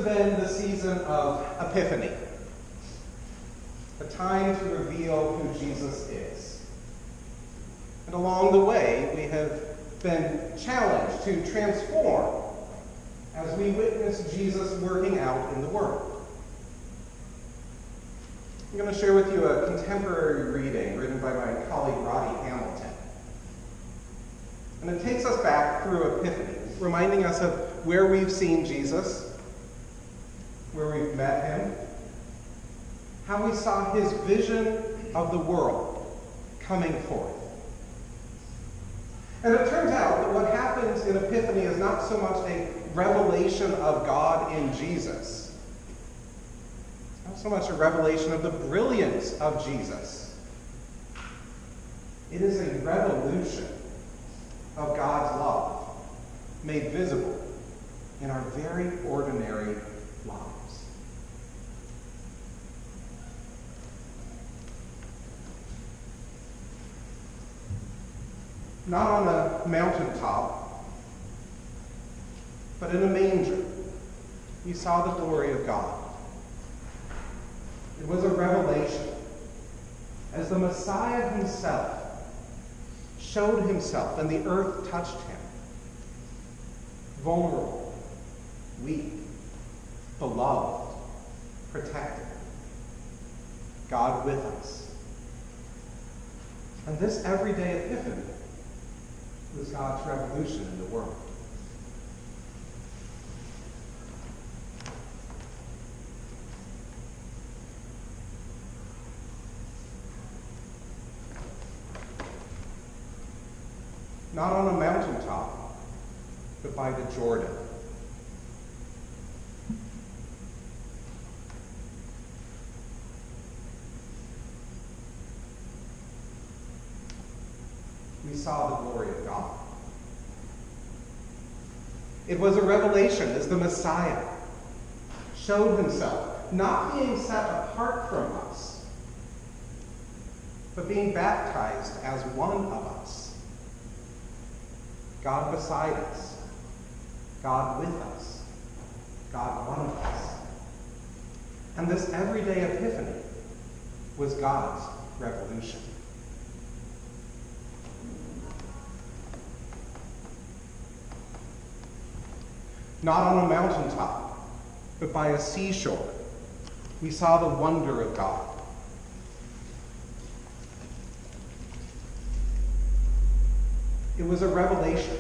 been the season of Epiphany, a time to reveal who Jesus is. And along the way, we have been challenged to transform as we witness Jesus working out in the world. I'm going to share with you a contemporary reading written by my colleague Roddy Hamilton. And it takes us back through Epiphany, reminding us of where we've seen Jesus, where we've met him, how we saw his vision of the world coming forth. And it turns out that what happens in Epiphany is not so much a revelation of God in Jesus, not so much a revelation of the brilliance of Jesus. It is a revolution of God's love made visible in our very ordinary lives. Not on a mountaintop, but in a manger, we saw the glory of God. It was a revelation as the Messiah himself showed himself and the earth touched him. Vulnerable, weak, beloved, protected. God with us. And this everyday Epiphany was God's revolution in the world. Not on a mountaintop, but by the Jordan. We saw the glory of God. It was a revelation as the Messiah showed himself, not being set apart from us, but being baptized as one of us. God beside us, God with us, God one of us. And this everyday Epiphany was God's revolution. Not on a mountaintop, but by a seashore, we saw the wonder of God. It was a revelation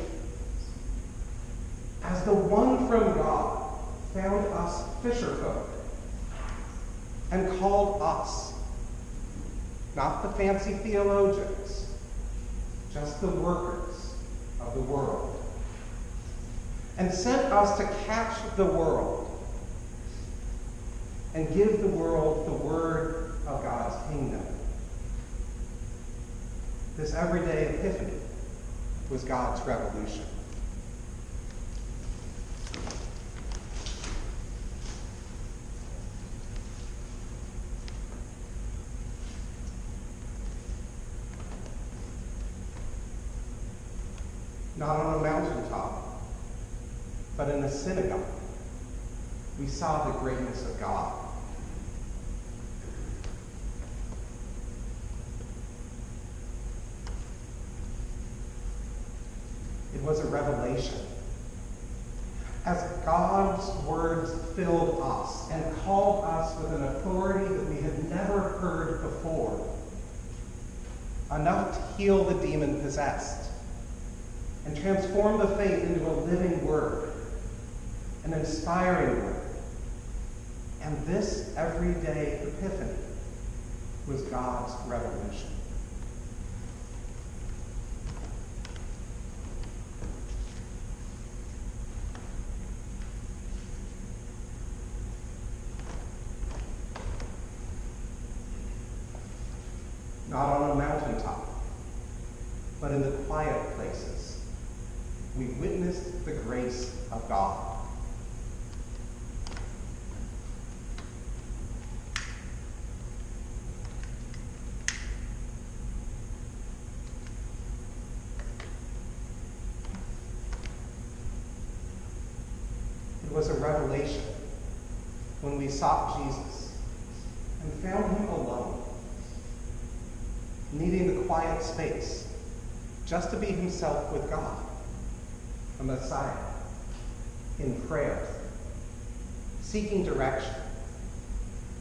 as the one from God found us fisherfolk and called us, not the fancy theologians, just the workers of the world, and sent us to catch the world and give the world the word of God's kingdom. This everyday Epiphany was God's revolution. Not on a mountaintop, but in a synagogue, we saw the greatness of God. It was a revelation as God's words filled us and called us with an authority that we had never heard before, enough to heal the demon-possessed and transform the faith into a living word, an inspiring word. And this everyday Epiphany was God's revolution. Not on a mountaintop, but in the quiet places, we witnessed the grace of God. It was a revelation when we sought Jesus and found him alone, needing the quiet space just to be himself with God, a Messiah, in prayer, seeking direction,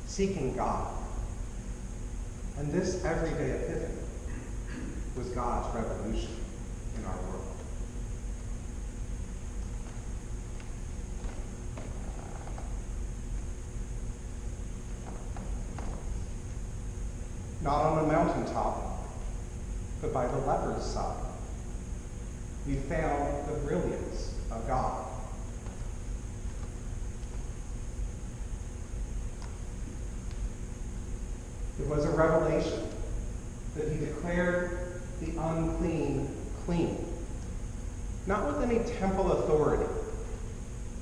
seeking God. And this everyday epiphany was God's revolution in our world. Not on a mountaintop, but by the leper's side, we found the brilliance of God. It was a revelation that he declared the unclean clean, not with any temple authority,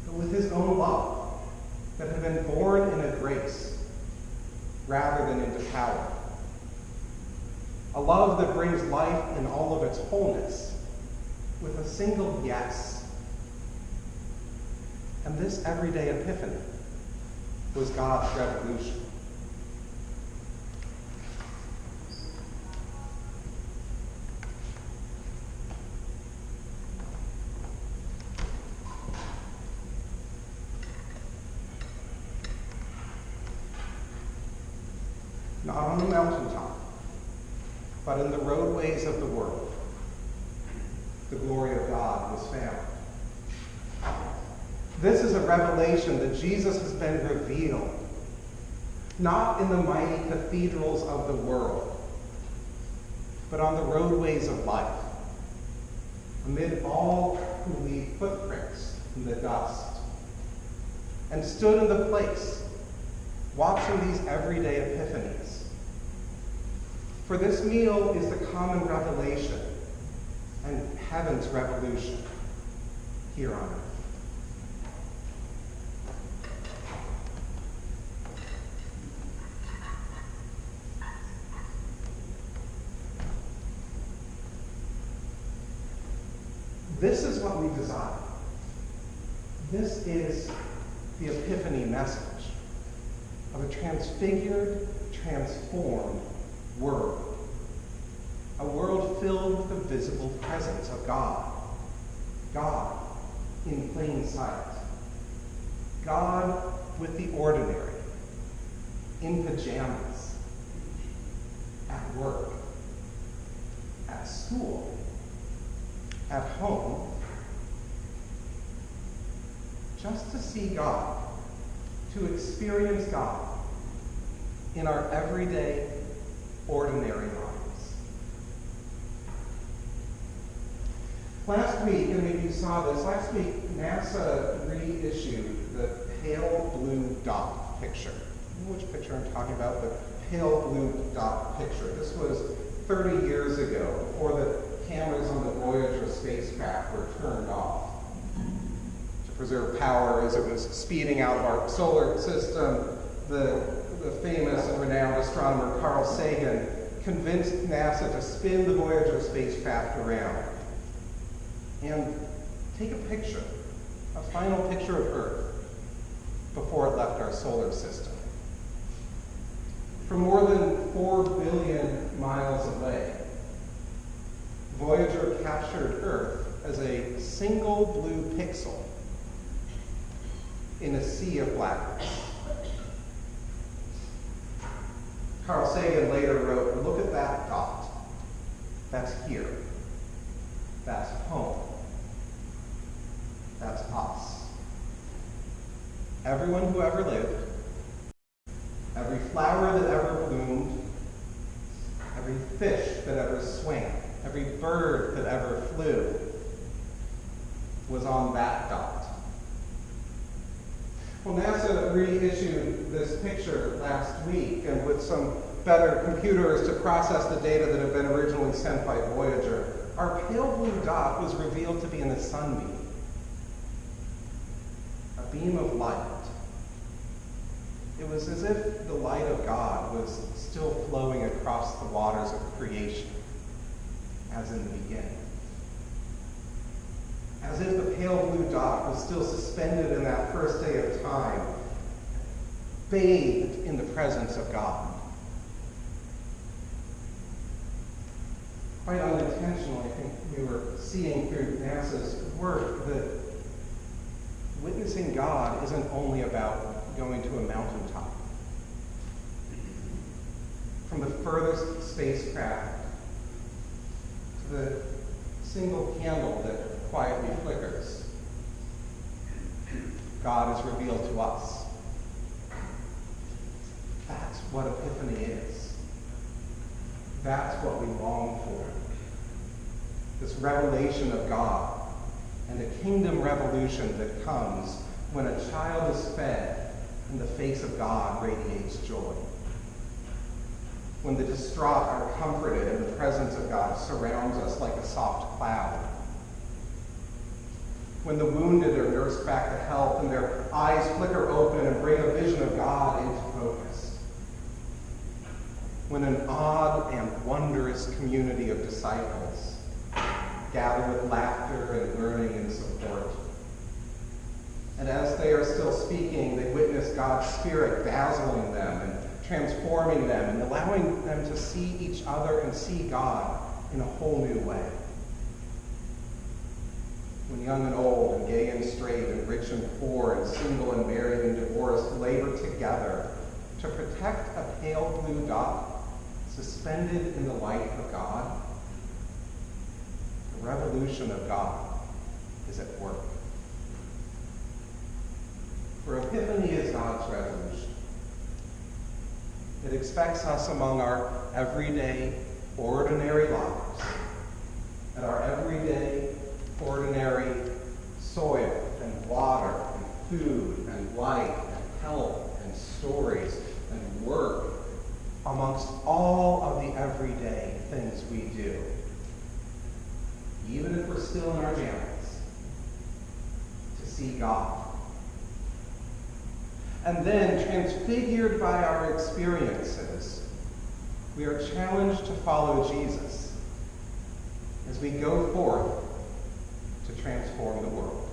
but with his own love that had been born in a grace rather than into power. A love that brings life in all of its wholeness with a single yes. And this everyday epiphany was God's revolution. Not on the mountaintop, but in the roadways of the world, the glory of God was found. This is a revelation that Jesus has been revealed, not in the mighty cathedrals of the world, but on the roadways of life, amid all who leave footprints in the dust, and stood in the place, watching these everyday epiphanies. For this meal is the common revelation and heaven's revolution here on earth. This is what we desire. This is the Epiphany message of a transfigured, transformed world. A world filled with the visible presence of God. God in plain sight. God with the ordinary. In pajamas. At work. At school. At home. Just to see God. To experience God in our everyday, ordinary lives. Last week, and maybe you saw this, last week NASA reissued the pale blue dot picture. You know which picture I'm talking about? The pale blue dot picture. This was 30 years ago, before the cameras on the Voyager spacecraft were turned off to preserve power as it was speeding out of our solar system. The famous and renowned astronomer Carl Sagan convinced NASA to spin the Voyager spacecraft around and take a picture, a final picture of Earth before it left our solar system. From more than 4 billion miles away, Voyager captured Earth as a single blue pixel in a sea of blackness. Carl Sagan later wrote, "Look at that dot. That's here. That's home. That's us. Everyone who ever lived, every flower that ever bloomed, every fish that ever swam, every bird that ever flew was on that dot." Well, NASA reissued this picture last week, and with some better computers to process the data that had been originally sent by Voyager, our pale blue dot was revealed to be in a sunbeam, a beam of light. It was as if the light of God was still flowing across the waters of creation, as in the beginning. As if the pale blue dot was still suspended in that first day of time, bathed in the presence of God. Quite unintentionally, I think we were seeing through NASA's work that witnessing God isn't only about going to a mountaintop. From the furthest spacecraft to the single candle that quietly flickers, God is revealed to us. That's what Epiphany is. That's what we long for. This revelation of God and the kingdom revolution that comes when a child is fed and the face of God radiates joy. When the distraught are comforted and the presence of God surrounds us like a soft cloud. When the wounded are nursed back to health and their eyes flicker open and bring a vision of God into focus. When an odd and wondrous community of disciples gather with laughter and learning and support. And as they are still speaking, they witness God's Spirit dazzling them and transforming them and allowing them to see each other and see God in a whole new way. When young and old and gay and straight and rich and poor and single and married and divorced labor together to protect a pale blue dot suspended in the light of God, the revolution of God is at work. For Epiphany is God's revolution. It expects us among our everyday, ordinary lives, at our everyday, ordinary soil and water and food and light and health and stories and work, amongst all of the everyday things we do, even if we're still in our pajamas, to see God. And then, transfigured by our experiences, we are challenged to follow Jesus as we go forth to transform the world.